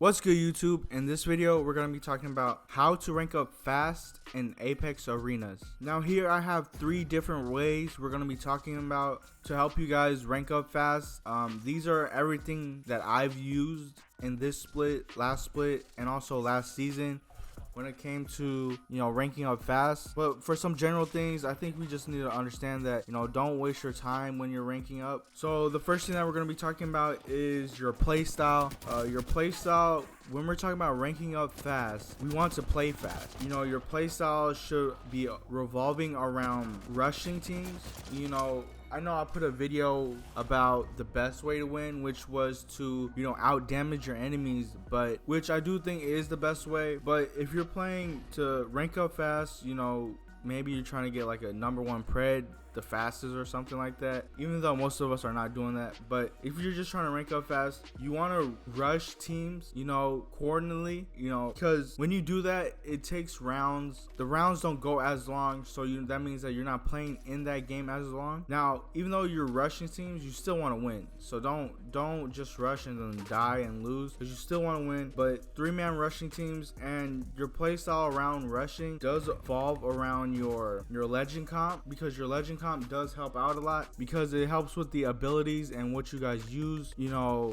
What's good, YouTube? In this video, we're going to be talking about how to rank up fast in Apex arenas. Now here I have 3 different ways we're going to be talking about to help you guys rank up fast. These are everything that I've used in this split, last split, and also last season when it came to, ranking up fast. But for some general things, I think we just need to understand that, don't waste your time when you're ranking up. So the first thing that we're going to be talking about is your play style. Your play style, when we're talking about ranking up fast, we want to play fast. Your play style should be revolving around rushing teams. I know I put a video about the best way to win, which was to, out damage your enemies, but which I do think is the best way. But if you're playing to rank up fast, maybe you're trying to get like a #1 pred the fastest or something like that, even though most of us are not doing that. But if you're just trying to rank up fast, you want to rush teams, coordinately, because when you do that, it takes rounds. The rounds don't go as long, so that means that you're not playing in that game as long. Now, even though you're rushing teams, you still want to win, so don't just rush and then die and lose, because you still want to win. But 3-man rushing teams, and your play style around rushing does evolve around your legend comp, because your legend comp does help out a lot, because it helps with the abilities and what you guys use.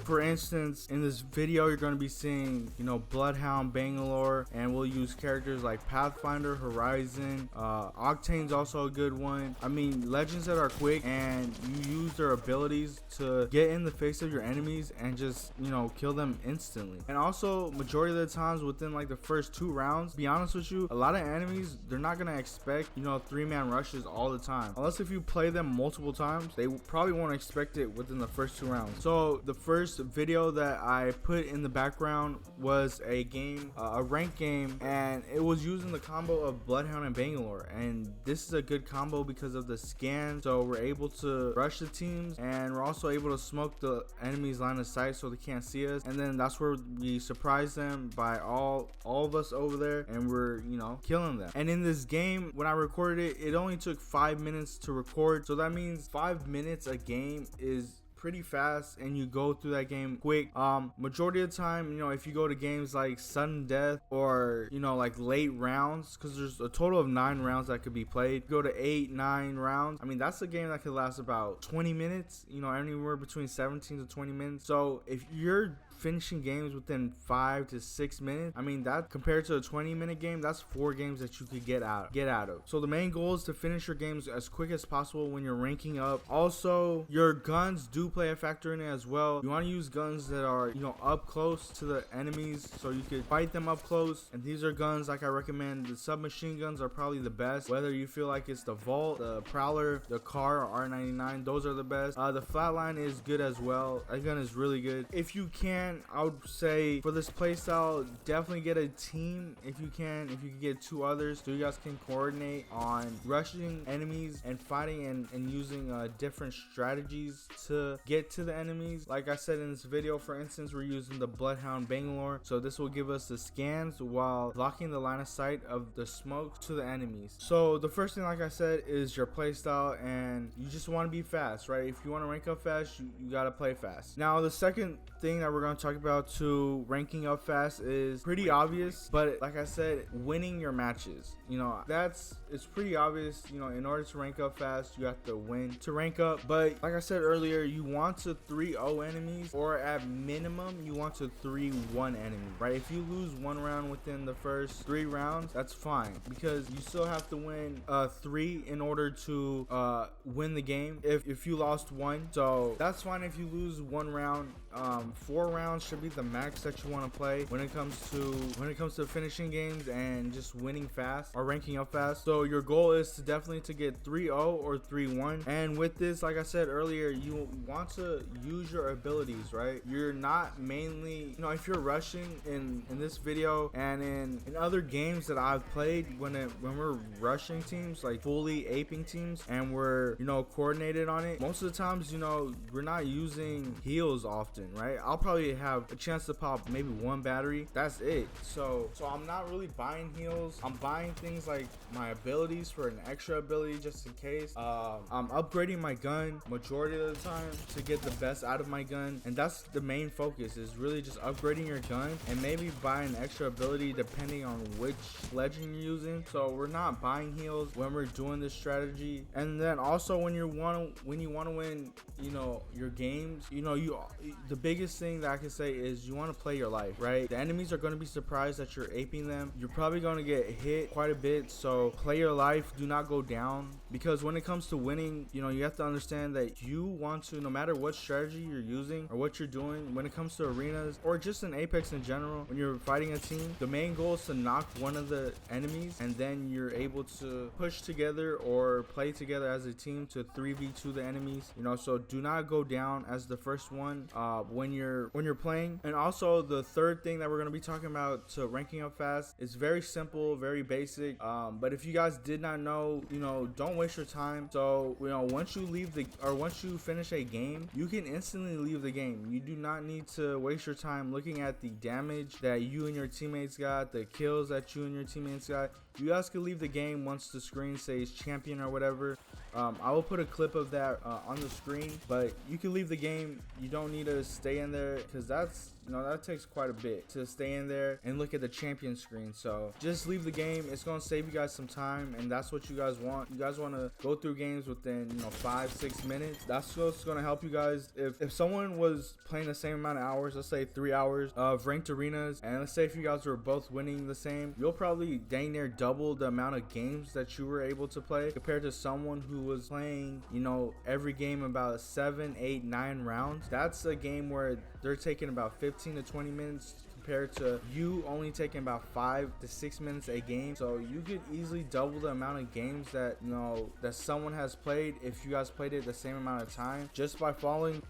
For instance, in this video you're going to be seeing Bloodhound, Bangalore, and we'll use characters like Pathfinder, Horizon, Octane's also a good one. I mean, legends that are quick and you use their abilities to get in the face of your enemies and just kill them instantly. And also, majority of the times within like the first 2 rounds, to be honest with you, a lot of enemies, they're not going to expect 3-man rushes all the time, unless if you play them multiple times. They probably won't expect it within the first 2 rounds. So the first video that I put in the background was a game, a ranked game, and it was using the combo of Bloodhound and Bangalore. And this is a good combo because of the scan, so we're able to rush the teams, and we're also able to smoke the enemy's line of sight so they can't see us. And then that's where we surprise them by all of us over there, and we're killing them. And in this game, when I recorded it, it only took 5 minutes to record, so that means 5 minutes a game is pretty fast, and you go through that game quick. Majority of the time, if you go to games like sudden death or like late rounds, because there's a total of 9 rounds that could be played, go to 8-9 rounds, I mean, that's a game that could last about 20 minutes, anywhere between 17 to 20 minutes. So if you're finishing games within 5 to 6 minutes, I mean, that compared to a 20-minute game, that's 4 games that you could get out of. So the main goal is to finish your games as quick as possible when you're ranking up. Also, your guns do play a factor in it as well. You want to use guns that are up close to the enemies, so you could fight them up close. And these are guns like I recommend. The submachine guns are probably the best, whether you feel like it's the Vault, the Prowler, the Car, or R99. Those are the best. The Flatline is good as well. That gun is really good. If you can, I would say for this playstyle, definitely get a team if you can. If you can get 2 others, so you guys can coordinate on rushing enemies and fighting and using different strategies to get to the enemies. Like I said in this video, for instance, we're using the Bloodhound Bangalore, so this will give us the scans while blocking the line of sight of the smoke to the enemies. So the first thing, like I said, is your playstyle, and you just want to be fast, right? If you want to rank up fast, you gotta play fast. Now the second thing that we're going to talk about to ranking up fast is pretty obvious, but like I said, winning your matches. It's pretty obvious. In order to rank up fast, you have to win to rank up. But like I said earlier, you want to 3-0 enemies, or at minimum you want to 3-1 enemy, right? If you lose 1 round within the first 3 rounds, that's fine, because you still have to win 3 in order to win the game if you lost 1. So that's fine if you lose 1 round. 4 rounds should be the max that you want to play when it comes to finishing games and just winning fast or ranking up fast. So your goal is to definitely get 3-0 or 3-1. And with this, like I said earlier, you want to use your abilities, right? You're not mainly, if you're rushing in this video and in other games that I've played, when we're rushing teams, like fully aping teams, and we're coordinated on it, most of the times we're not using heals often. using, right? I'll probably have a chance to pop maybe one battery. That's it. So I'm not really buying heals. I'm buying things like my abilities for an extra ability just in case. I'm upgrading my gun majority of the time to get the best out of my gun, and that's the main focus, is really just upgrading your gun and maybe buying an extra ability depending on which legend you're using. So we're not buying heals when we're doing this strategy. And then also when you want to win, you know, your games, you know, the biggest thing that I can say is you want to play your life, right? The enemies are going to be surprised that you're aping them. You're probably going to get hit quite a bit, so play your life. Do not go down, because when it comes to winning, you know, you have to understand that you want to, no matter what strategy you're using or what you're doing, when it comes to arenas or just in Apex in general, when you're fighting a team, the main goal is to knock one of the enemies, and then you're able to push together or play together as a team to 3v2 the enemies, you know. So do not go down as the first one when you're playing. And also the third thing that we're going to be talking about to ranking up fast is very simple, very basic, but if you guys did not know, you know, don't waste your time. So, you know, once you finish a game, you can instantly leave the game. You do not need to waste your time looking at the damage that you and your teammates got, the kills that you and your teammates got. You guys can leave the game once the screen says champion or whatever. I will put a clip of that on the screen, but you can leave the game. You don't need to stay in there, because that's, you know, that takes quite a bit to stay in there and look at the champion screen. So just leave the game. It's going to save you guys some time, and that's what you guys want. You guys want to go through games within, you know, 5-6 minutes. That's what's going to help you guys. If someone was playing the same amount of hours, let's say 3 hours of ranked arenas, and let's say if you guys were both winning the same, you'll probably dang near double the amount of games that you were able to play compared to someone who was playing, you know, every game about 7, 8, 9 rounds. That's a game where they're taking about 15 to 20 minutes compared to you only taking about 5 to 6 minutes a game. So you could easily double the amount of games that, you know, that someone has played if you guys played it the same amount of time, just by following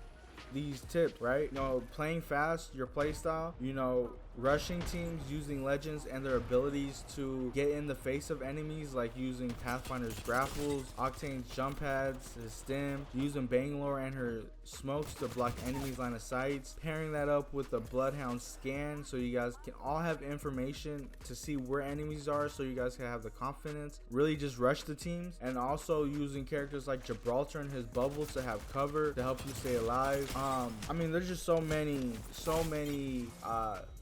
these tips, right? You know, playing fast, your play style, you know, rushing teams, using legends and their abilities to get in the face of enemies, like using Pathfinder's grapples, Octane's jump pads, his stem, using Bangalore and her smokes to block enemies' line of sights, pairing that up with the Bloodhound scan so you guys can all have information to see where enemies are, so you guys can have the confidence really just rush the teams. And also using characters like Gibraltar and his bubbles to have cover to help you stay alive. I mean, there's just so many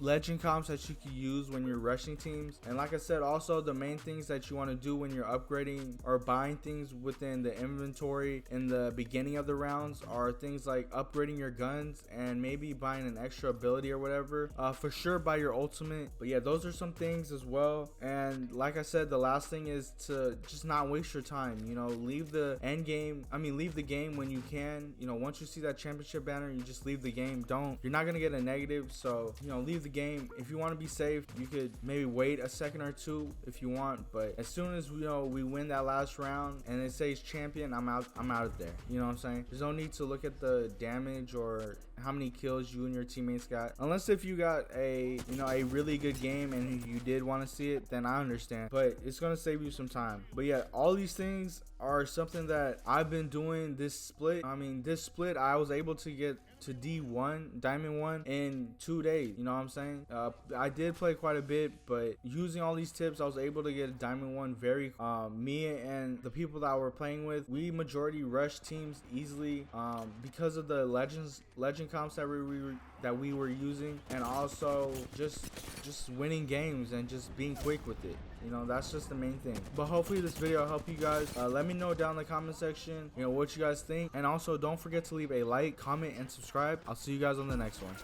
legend comps that you can use when you're rushing teams. And like I said, also the main things that you want to do when you're upgrading or buying things within the inventory in the beginning of the rounds are things like upgrading your guns and maybe buying an extra ability or whatever. For sure buy your ultimate. But yeah, those are some things as well. And like I said, the last thing is to just not waste your time. You know, leave the game when you can. You know, once you see that championship banner, you just leave the game. You're not gonna get a negative, so, you know, leave the game. If you want to be safe, you could maybe wait a second or two if you want, but as soon as, you know, we win that last round and it says champion, I'm out of there. You know what I'm saying? There's no need to look at the damage or how many kills you and your teammates got, unless if you got a, you know, a really good game and you did want to see it, then I understand, but it's gonna save you some time. But yeah, all these things are something that I've been doing this split. I mean, this split I was able to get to D1, Diamond 1 in 2 days. You know what I'm saying? I did play quite a bit, but using all these tips, I was able to get a Diamond 1 very, me and the people that I were playing with, we majority rushed teams easily, because of the legend comps that we were using, and also just winning games and just being quick with it. You know, that's just the main thing. But hopefully this video will help you guys. Let me know down in the comment section, you know, what you guys think, and also don't forget to leave a like, comment, and subscribe. I'll see you guys on the next one.